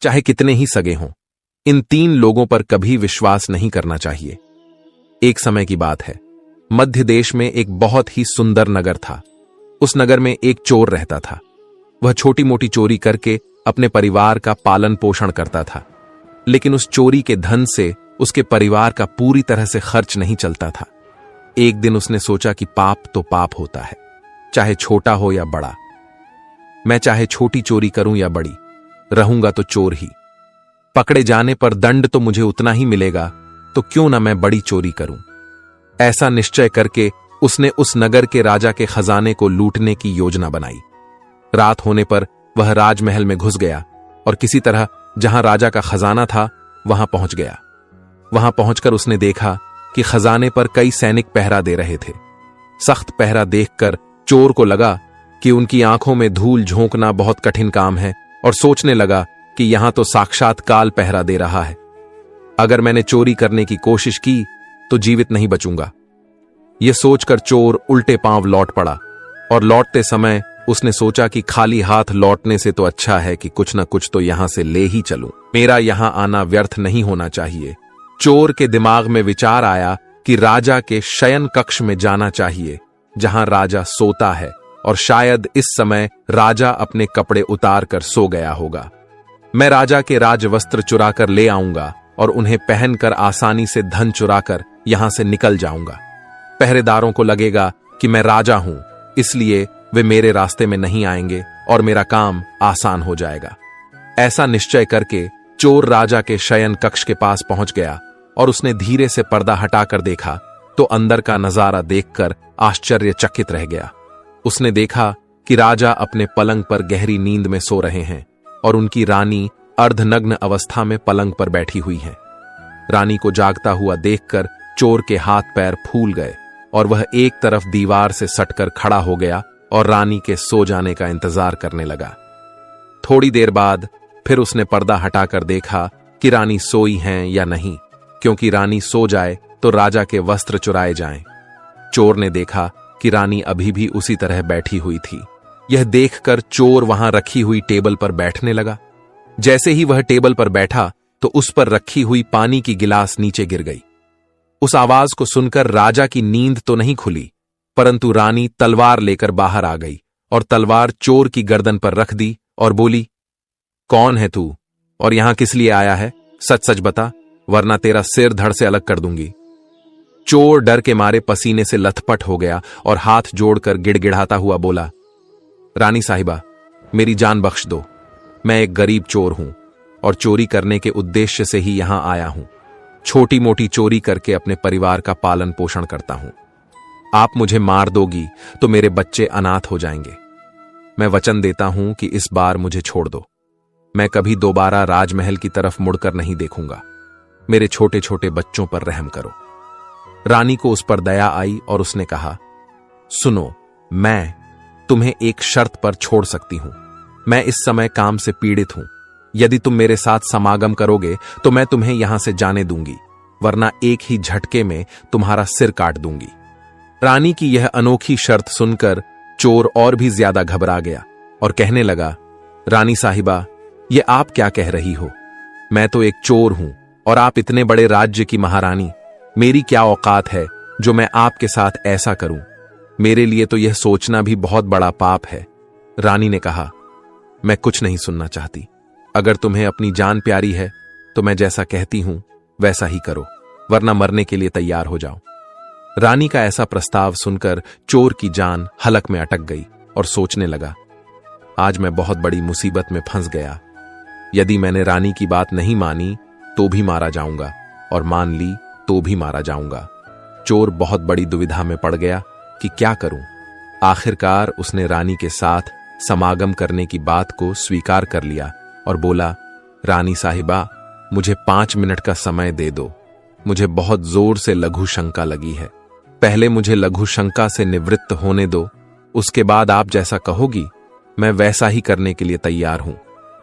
चाहे कितने ही सगे हों। इन 3 लोगों पर कभी विश्वास नहीं करना चाहिए। एक समय की बात है, मध्य देश में एक बहुत ही सुंदर नगर था। उस नगर में एक चोर रहता था। वह छोटी मोटी चोरी करके अपने परिवार का पालन पोषण करता था, लेकिन उस चोरी के धन से उसके परिवार का पूरी तरह से खर्च नहीं चलता था। एक दिन उसने सोचा कि पाप तो पाप होता है, चाहे छोटा हो या बड़ा। मैं चाहे छोटी चोरी करूं या बड़ी, रहूंगा तो चोर ही। पकड़े जाने पर दंड तो मुझे उतना ही मिलेगा, तो क्यों ना मैं बड़ी चोरी करूं। ऐसा निश्चय करके उसने उस नगर के राजा के खजाने को लूटने की योजना बनाई। रात होने पर वह राजमहल में घुस गया और किसी तरह जहां राजा का खजाना था वहां पहुंच गया। वहां पहुंचकर उसने देखा कि खजाने पर कई सैनिक पहरा दे रहे थे। सख्त पहरा देखकर चोर को लगा कि उनकी आंखों में धूल झोंकना बहुत कठिन काम है और सोचने लगा कि यहां तो साक्षात काल पहरा दे रहा है। अगर मैंने चोरी करने की कोशिश की तो जीवित नहीं बचूंगा। यह सोचकर चोर उल्टे पांव लौट पड़ा और लौटते समय उसने सोचा कि खाली हाथ लौटने से तो अच्छा है कि कुछ न कुछ तो यहां से ले ही चलूं। मेरा यहां आना व्यर्थ नहीं होना चाहिए। चोर के दिमाग में विचार आया कि राजा के शयन कक्ष में जाना चाहिए, जहां राजा सोता है, और शायद इस समय राजा अपने कपड़े उतार कर सो गया होगा। मैं राजा के राजवस्त्र चुराकर ले आऊंगा और उन्हें पहनकर आसानी से धन चुराकर यहां से निकल जाऊंगा। पहरेदारों को लगेगा कि मैं राजा हूं, इसलिए वे मेरे रास्ते में नहीं आएंगे और मेरा काम आसान हो जाएगा। ऐसा निश्चय करके चोर राजा के शयन कक्ष के पास पहुंच गया और उसने धीरे से पर्दा हटाकर देखा तो अंदर का नजारा देखकर आश्चर्यचकित रह गया। उसने देखा कि राजा अपने पलंग पर गहरी नींद में सो रहे हैं और उनकी रानी अर्धनग्न अवस्था में पलंग पर बैठी हुई है। रानी को जागता हुआ देखकर चोर के हाथ पैर फूल गए और वह एक तरफ दीवार से सटकर खड़ा हो गया और रानी के सो जाने का इंतजार करने लगा। थोड़ी देर बाद फिर उसने पर्दा हटाकर देखा कि रानी सोई हैं या नहीं, क्योंकि रानी सो जाए तो राजा के वस्त्र चुराए जाएं। चोर ने देखा कि रानी अभी भी उसी तरह बैठी हुई थी। यह देखकर चोर वहां रखी हुई टेबल पर बैठने लगा। जैसे ही वह टेबल पर बैठा तो उस पर रखी हुई पानी की गिलास नीचे गिर गई। उस आवाज को सुनकर राजा की नींद तो नहीं खुली, परंतु रानी तलवार लेकर बाहर आ गई और तलवार चोर की गर्दन पर रख दी और बोली, कौन है तू और यहां किस लिए आया है? सच सच बता, वरना तेरा सिर धड़ से अलग कर दूंगी। चोर डर के मारे पसीने से लथपथ हो गया और हाथ जोड़कर गिड़गिड़ाता हुआ बोला, रानी साहिबा, मेरी जान बख्श दो। मैं एक गरीब चोर हूं और चोरी करने के उद्देश्य से ही यहां आया हूं। छोटी मोटी चोरी करके अपने परिवार का पालन पोषण करता हूं। आप मुझे मार दोगी तो मेरे बच्चे अनाथ हो जाएंगे। मैं वचन देता हूं कि इस बार मुझे छोड़ दो। मैं कभी दोबारा राजमहल की तरफ मुड़कर नहीं देखूंगा। मेरे छोटे छोटे बच्चों पर रहम करो। रानी को उस पर दया आई और उसने कहा, सुनो, मैं तुम्हें एक शर्त पर छोड़ सकती हूं। मैं इस समय काम से पीड़ित हूं। यदि तुम मेरे साथ समागम करोगे तो मैं तुम्हें यहां से जाने दूंगी, वरना एक ही झटके में तुम्हारा सिर काट दूंगी। रानी की यह अनोखी शर्त सुनकर चोर और भी ज्यादा घबरा गया और कहने लगा, रानी साहिबा, ये आप क्या कह रही हो? मैं तो एक चोर हूं और आप इतने बड़े राज्य की महारानी। मेरी क्या औकात है जो मैं आपके साथ ऐसा करूं? मेरे लिए तो यह सोचना भी बहुत बड़ा पाप है। रानी ने कहा, मैं कुछ नहीं सुनना चाहती। अगर तुम्हें अपनी जान प्यारी है तो मैं जैसा कहती हूं वैसा ही करो, वरना मरने के लिए तैयार हो जाओ। रानी का ऐसा प्रस्ताव सुनकर चोर की जान हलक में अटक गई और सोचने लगा, आज मैं बहुत बड़ी मुसीबत में फंस गया। यदि मैंने रानी की बात नहीं मानी तो भी मारा जाऊंगा और मान ली तो भी मारा जाऊंगा। चोर बहुत बड़ी दुविधा में पड़ गया कि क्या करूं। आखिरकार उसने रानी के साथ समागम करने की बात को स्वीकार कर लिया और बोला, रानी साहिबा, मुझे 5 मिनट का समय दे दो। मुझे बहुत जोर से लघु शंका लगी है। पहले मुझे लघु शंका से निवृत्त होने दो, उसके बाद आप जैसा कहोगी मैं वैसा ही करने के लिए तैयार हूं।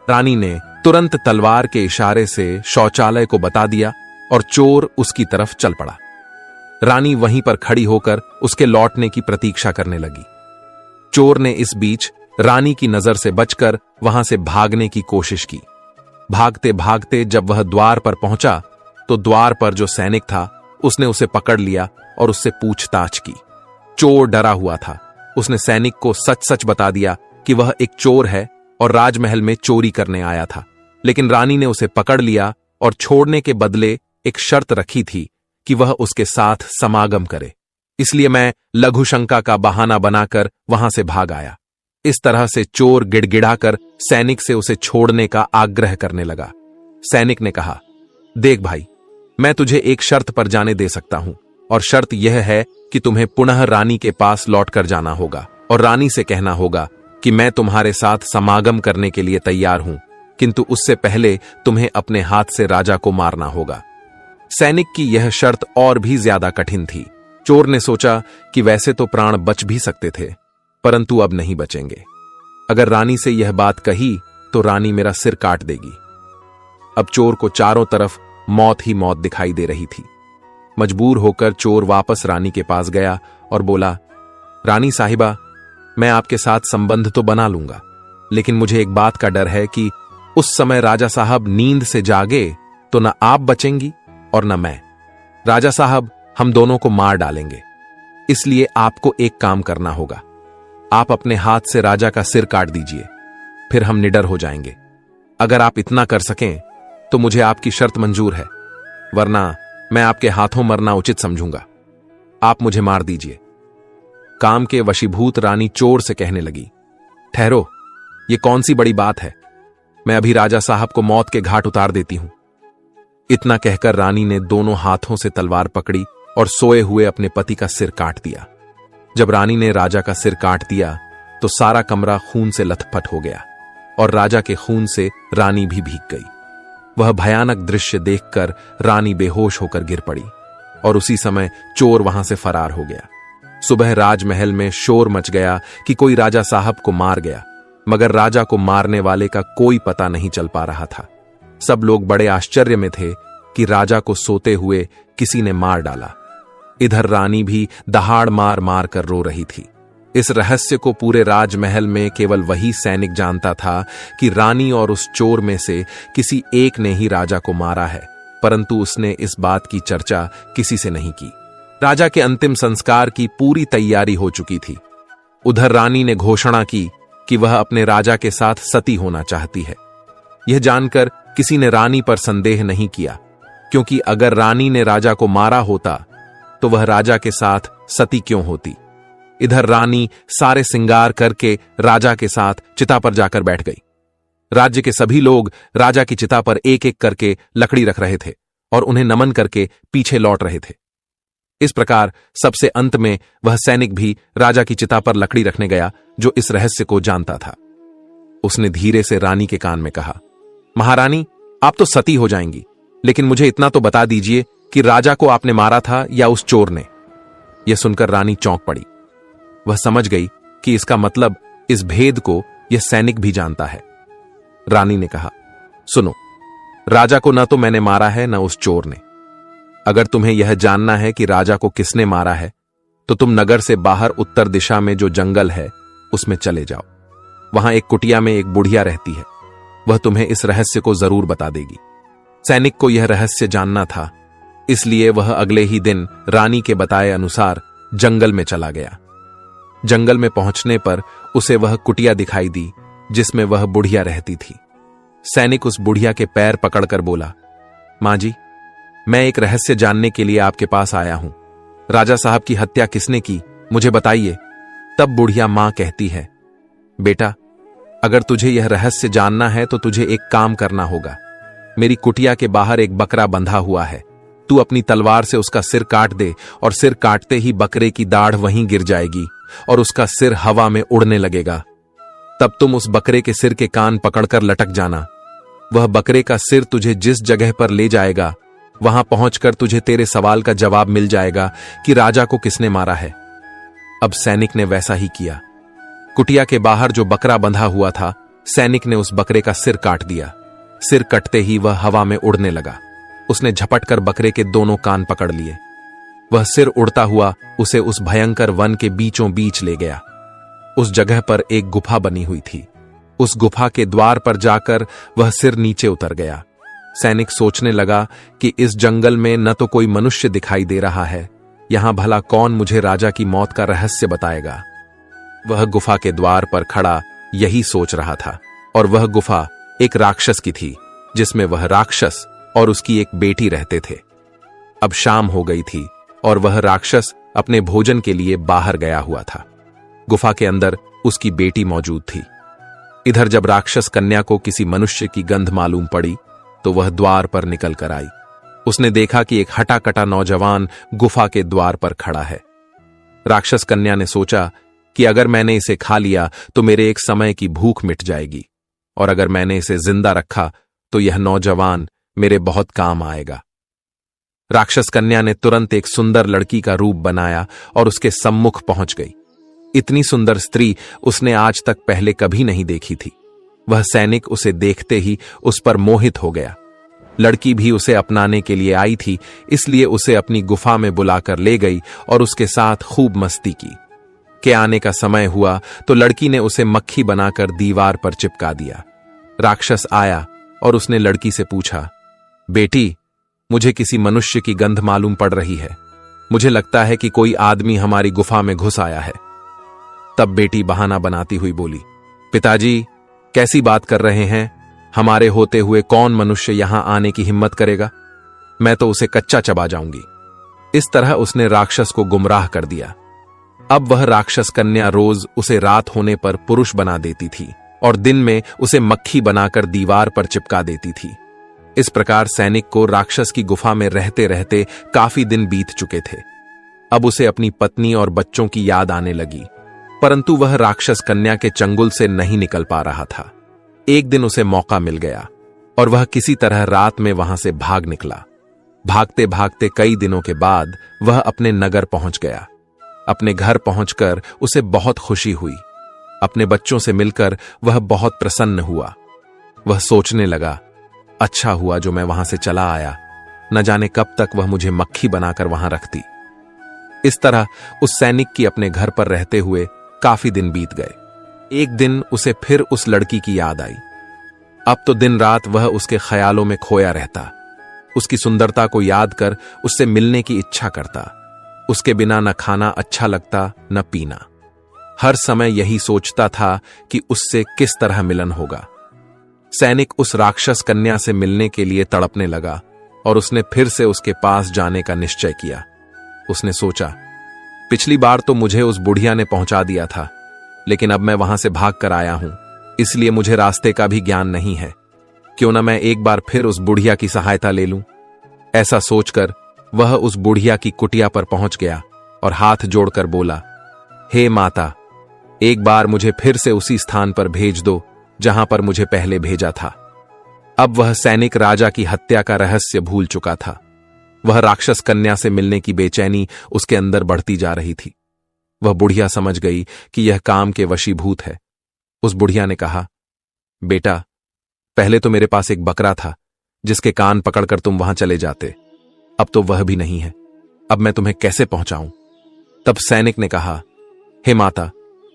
रानी ने तुरंत तलवार के इशारे से शौचालय को बता दिया और चोर उसकी तरफ चल पड़ा। रानी वहीं पर खड़ी होकर उसके लौटने की प्रतीक्षा करने लगी। चोर ने इस बीच रानी की नजर से बचकर वहां से भागने की कोशिश की, भागते भागते जब वह द्वार पर पहुंचा तो द्वार पर जो सैनिक था उसने उसे पकड़ लिया और उससे पूछताछ की। चोर डरा हुआ था। उसने सैनिक को सच सच बता दिया कि वह एक चोर है और राजमहल में चोरी करने आया था, लेकिन रानी ने उसे पकड़ लिया और छोड़ने के बदले एक शर्त रखी थी कि वह उसके साथ समागम करे। इसलिए मैं लघु शंका का बहाना बनाकर वहां से भाग आया। इस तरह से चोर गिड़गिड़ाकर सैनिक से उसे छोड़ने का आग्रह करने लगा। सैनिक ने कहा, देख भाई, मैं तुझे एक शर्त पर जाने दे सकता हूं, और शर्त यह है कि तुम्हें पुनः रानी के पास लौट कर जाना होगा और रानी से कहना होगा कि मैं तुम्हारे साथ समागम करने के लिए तैयार हूं, किंतु उससे पहले तुम्हें अपने हाथ से राजा को मारना होगा। सैनिक की यह शर्त और भी ज्यादा कठिन थी। चोर ने सोचा कि वैसे तो प्राण बच भी सकते थे, परंतु अब नहीं बचेंगे। अगर रानी से यह बात कही तो रानी मेरा सिर काट देगी। अब चोर को चारों तरफ मौत ही मौत दिखाई दे रही थी। मजबूर होकर चोर वापस रानी के पास गया और बोला, रानी साहिबा, मैं आपके साथ संबंध तो बना लूंगा, लेकिन मुझे एक बात का डर है कि उस समय राजा साहब नींद से जागे तो न आप बचेंगी और न मैं। राजा साहब हम दोनों को मार डालेंगे, इसलिए आपको एक काम करना होगा। आप अपने हाथ से राजा का सिर काट दीजिए, फिर हम निडर हो जाएंगे। अगर आप इतना कर सकें तो मुझे आपकी शर्त मंजूर है, वरना मैं आपके हाथों मरना उचित समझूंगा। आप मुझे मार दीजिए। काम के वशीभूत रानी चोर से कहने लगी, ठहरो, ये कौन सी बड़ी बात है, मैं अभी राजा साहब को मौत के घाट उतार देती हूं। इतना कहकर रानी ने दोनों हाथों से तलवार पकड़ी और सोए हुए अपने पति का सिर काट दिया। जब रानी ने राजा का सिर काट दिया तो सारा कमरा खून से लथपथ हो गया और राजा के खून से रानी भी भीग गई। वह भयानक दृश्य देखकर रानी बेहोश होकर गिर पड़ी और उसी समय चोर वहां से फरार हो गया। सुबह राजमहल में शोर मच गया कि कोई राजा साहब को मार गया, मगर राजा को मारने वाले का कोई पता नहीं चल पा रहा था। सब लोग बड़े आश्चर्य में थे कि राजा को सोते हुए किसी ने मार डाला। इधर रानी भी दहाड़ मार मार कर रो रही थी। इस रहस्य को पूरे राजमहल में केवल वही सैनिक जानता था कि रानी और उस चोर में से किसी एक ने ही राजा को मारा है, परंतु उसने इस बात की चर्चा किसी से नहीं की। राजा के अंतिम संस्कार की पूरी तैयारी हो चुकी थी। उधर रानी ने घोषणा की कि वह अपने राजा के साथ सती होना चाहती है। यह जानकर किसी ने रानी पर संदेह नहीं किया, क्योंकि अगर रानी ने राजा को मारा होता तो वह राजा के साथ सती क्यों होती। इधर रानी सारे सिंगार करके राजा के साथ चिता पर जाकर बैठ गई। राज्य के सभी लोग राजा की चिता पर एक एक करके लकड़ी रख रहे थे और उन्हें नमन करके पीछे लौट रहे थे। इस प्रकार सबसे अंत में वह सैनिक भी राजा की चिता पर लकड़ी रखने गया जो इस रहस्य को जानता था। उसने धीरे से रानी के कान में कहा, महारानी, आप तो सती हो जाएंगी, लेकिन मुझे इतना तो बता दीजिए कि राजा को आपने मारा था या उस चोर ने। यह सुनकर रानी चौंक पड़ी। वह समझ गई कि इसका मतलब इस भेद को यह सैनिक भी जानता है। रानी ने कहा, सुनो, राजा को न तो मैंने मारा है न उस चोर ने। अगर तुम्हें यह जानना है कि राजा को किसने मारा है तो तुम नगर से बाहर उत्तर दिशा में जो जंगल है उसमें चले जाओ। वहां एक कुटिया में एक बुढ़िया रहती है, वह तुम्हें इस रहस्य को जरूर बता देगी। सैनिक को यह रहस्य जानना था, इसलिए वह अगले ही दिन रानी के बताए अनुसार जंगल में चला गया। जंगल में पहुंचने पर उसे वह कुटिया दिखाई दी जिसमें वह बुढ़िया रहती थी। सैनिक उस बुढ़िया के पैर पकड़कर बोला, मां जी, मैं एक रहस्य जानने के लिए आपके पास आया हूं। राजा साहब की हत्या किसने की, मुझे बताइए। तब बुढ़िया मां कहती है, बेटा, अगर तुझे यह रहस्य जानना है तो तुझे एक काम करना होगा। मेरी कुटिया के बाहर एक बकरा बंधा हुआ है, तू अपनी तलवार से उसका सिर काट दे और सिर काटते ही बकरे की दाढ़ वहीं गिर जाएगी और उसका सिर हवा में उड़ने लगेगा। तब तुम उस बकरे के सिर के कान पकड़कर लटक जाना। वह बकरे का सिर तुझे जिस जगह पर ले जाएगा वहां पहुंचकर तुझे तेरे सवाल का जवाब मिल जाएगा कि राजा को किसने मारा है। अब सैनिक ने वैसा ही किया। कुटिया के बाहर जो बकरा बंधा हुआ था, सैनिक ने उस बकरे का सिर काट दिया। सिर कटते ही वह हवा में उड़ने लगा। उसने झपटकर बकरे के दोनों कान पकड़ लिए। वह सिर उड़ता हुआ उसे उस भयंकर वन के बीचों बीच ले गया। उस जगह पर एक गुफा बनी हुई थी। उस गुफा के द्वार पर जाकर वह सिर नीचे उतर गया। सैनिक सोचने लगा कि इस जंगल में न तो कोई मनुष्य दिखाई दे रहा है, यहां भला कौन मुझे राजा की मौत का रहस्य बताएगा। वह गुफा के द्वार पर खड़ा यही सोच रहा था, और वह गुफा एक राक्षस की थी, जिसमें वह राक्षस और उसकी एक बेटी रहते थे। अब शाम हो गई थी और वह राक्षस अपने भोजन के लिए बाहर गया हुआ था। गुफा के अंदर उसकी बेटी मौजूद थी। इधर जब राक्षस कन्या को किसी मनुष्य की गंध मालूम पड़ी तो वह द्वार पर निकल कर आई। उसने देखा कि एक हटा-कटा नौजवान गुफा के द्वार पर खड़ा है। राक्षस कन्या ने सोचा कि अगर मैंने इसे खा लिया तो मेरे एक समय की भूख मिट जाएगी, और अगर मैंने इसे जिंदा रखा तो यह नौजवान मेरे बहुत काम आएगा। राक्षस कन्या ने तुरंत एक सुंदर लड़की का रूप बनाया और उसके सम्मुख पहुंच गई। इतनी सुंदर स्त्री उसने आज तक पहले कभी नहीं देखी थी। वह सैनिक उसे देखते ही उस पर मोहित हो गया। लड़की भी उसे अपनाने के लिए आई थी, इसलिए उसे अपनी गुफा में बुलाकर ले गई और उसके साथ खूब मस्ती की। के आने का समय हुआ तो लड़की ने उसे मक्खी बनाकर दीवार पर चिपका दिया। राक्षस आया और उसने लड़की से पूछा, बेटी, मुझे किसी मनुष्य की गंध मालूम पड़ रही है। मुझे लगता है कि कोई आदमी हमारी गुफा में घुस आया है। तब बेटी बहाना बनाती हुई बोली, पिताजी, कैसी बात कर रहे हैं? हमारे होते हुए कौन मनुष्य यहां आने की हिम्मत करेगा? मैं तो उसे कच्चा चबा जाऊंगी। इस तरह उसने राक्षस को गुमराह कर दिया। अब वह राक्षस कन्या रोज उसे रात होने पर पुरुष बना देती थी और दिन में उसे मक्खी बनाकर दीवार पर चिपका देती थी। इस प्रकार सैनिक को राक्षस की गुफा में रहते रहते काफी दिन बीत चुके थे। अब उसे अपनी पत्नी और बच्चों की याद आने लगी, परंतु वह राक्षस कन्या के चंगुल से नहीं निकल पा रहा था। एक दिन उसे मौका मिल गया और वह किसी तरह रात में वहां से भाग निकला। भागते भागते कई दिनों के बाद वह अपने नगर पहुंच गया। अपने घर पहुंचकर उसे बहुत खुशी हुई। अपने बच्चों से मिलकर वह बहुत प्रसन्न हुआ। वह सोचने लगा, अच्छा हुआ जो मैं वहां से चला आया, न जाने कब तक वह मुझे मक्खी बनाकर वहां रखती। इस तरह उस सैनिक की अपने घर पर रहते हुए काफी दिन बीत गए। एक दिन उसे फिर उस लड़की की याद आई। अब तो दिन रात वह उसके ख्यालों में खोया रहता। उसकी सुंदरता को याद कर उससे मिलने की इच्छा करता। उसके बिना न खाना अच्छा लगता न पीना। हर समय यही सोचता था कि उससे किस तरह मिलन होगा। सैनिक उस राक्षस कन्या से मिलने के लिए तड़पने लगा और उसने फिर से उसके पास जाने का निश्चय किया। उसने सोचा, पिछली बार तो मुझे उस बुढ़िया ने पहुंचा दिया था, लेकिन अब मैं वहां से भाग कर आया हूं, इसलिए मुझे रास्ते का भी ज्ञान नहीं है। क्यों न मैं एक बार फिर उस बुढ़िया की सहायता ले लूं। ऐसा सोचकर वह उस बुढ़िया की कुटिया पर पहुंच गया और हाथ जोड़कर बोला, हे माता, एक बार मुझे फिर से उसी स्थान पर भेज दो जहां पर मुझे पहले भेजा था। अब वह सैनिक राजा की हत्या का रहस्य भूल चुका था। वह राक्षस कन्या से मिलने की बेचैनी उसके अंदर बढ़ती जा रही थी। वह बुढ़िया समझ गई कि यह काम के वशीभूत है। उस बुढ़िया ने कहा, बेटा, पहले तो मेरे पास एक बकरा था जिसके कान पकड़कर तुम वहां चले जाते, अब तो वह भी नहीं है। अब मैं तुम्हें कैसे पहुंचाऊं? तब सैनिक ने कहा, हे माता,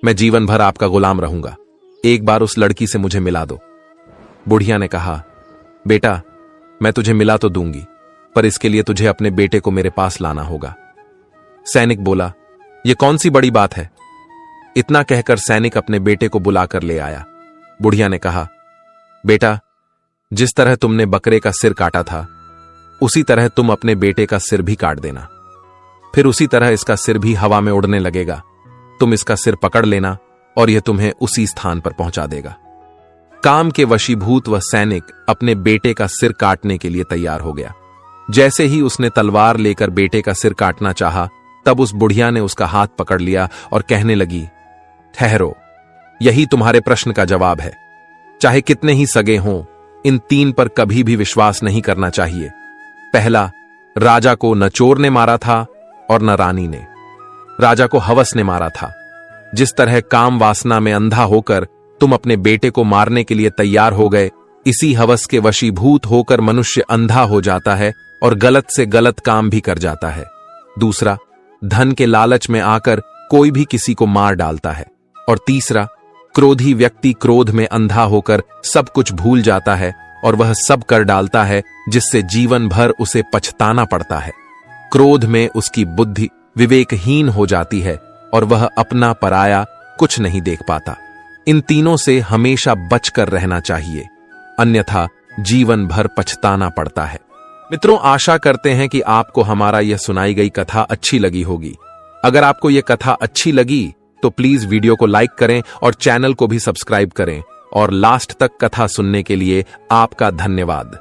मैं जीवन भर आपका गुलाम रहूंगा, एक बार उस लड़की से मुझे मिला दो। बुढ़िया ने कहा, बेटा, मैं तुझे मिला तो दूंगी, पर इसके लिए तुझे अपने बेटे को मेरे पास लाना होगा। सैनिक बोला, यह कौन सी बड़ी बात है? इतना कहकर सैनिक अपने बेटे को बुलाकर ले आया। बुढ़िया ने कहा, बेटा, जिस तरह तुमने बकरे का सिर काटा था, उसी तरह तुम अपने बेटे का सिर भी काट देना। फिर उसी तरह इसका सिर भी हवा में उड़ने लगेगा। तुम इसका सिर पकड़ लेना और यह तुम्हें उसी स्थान पर पहुंचा देगा। काम के वशीभूत वह सैनिक अपने बेटे का सिर काटने के लिए तैयार हो गया। जैसे ही उसने तलवार लेकर बेटे का सिर काटना चाहा, तब उस बुढ़िया ने उसका हाथ पकड़ लिया और कहने लगी, ठहरो, यही तुम्हारे प्रश्न का जवाब है। चाहे कितने ही सगे हों, इन 3 पर कभी भी विश्वास नहीं करना चाहिए। पहला, राजा को न चोर ने मारा था और न रानी ने। राजा को हवस ने मारा था। जिस तरह काम वासना में अंधा होकर तुम अपने बेटे को मारने के लिए तैयार हो गए, इसी हवस के वशीभूत होकर मनुष्य अंधा हो जाता है और गलत से गलत काम भी कर जाता है। दूसरा, धन के लालच में आकर कोई भी किसी को मार डालता है। और तीसरा, क्रोधी व्यक्ति क्रोध में अंधा होकर सब कुछ भूल जाता है और वह सब कर डालता है जिससे जीवन भर उसे पछताना पड़ता है। क्रोध में उसकी बुद्धि विवेकहीन हो जाती है और वह अपना पराया कुछ नहीं देख पाता। इन तीनों से हमेशा बचकर रहना चाहिए, अन्यथा जीवन भर पछताना पड़ता है। मित्रों, आशा करते हैं कि आपको हमारा यह सुनाई गई कथा अच्छी लगी होगी। अगर आपको यह कथा अच्छी लगी तो प्लीज वीडियो को लाइक करें और चैनल को भी सब्सक्राइब करें। और लास्ट तक कथा सुनने के लिए आपका धन्यवाद।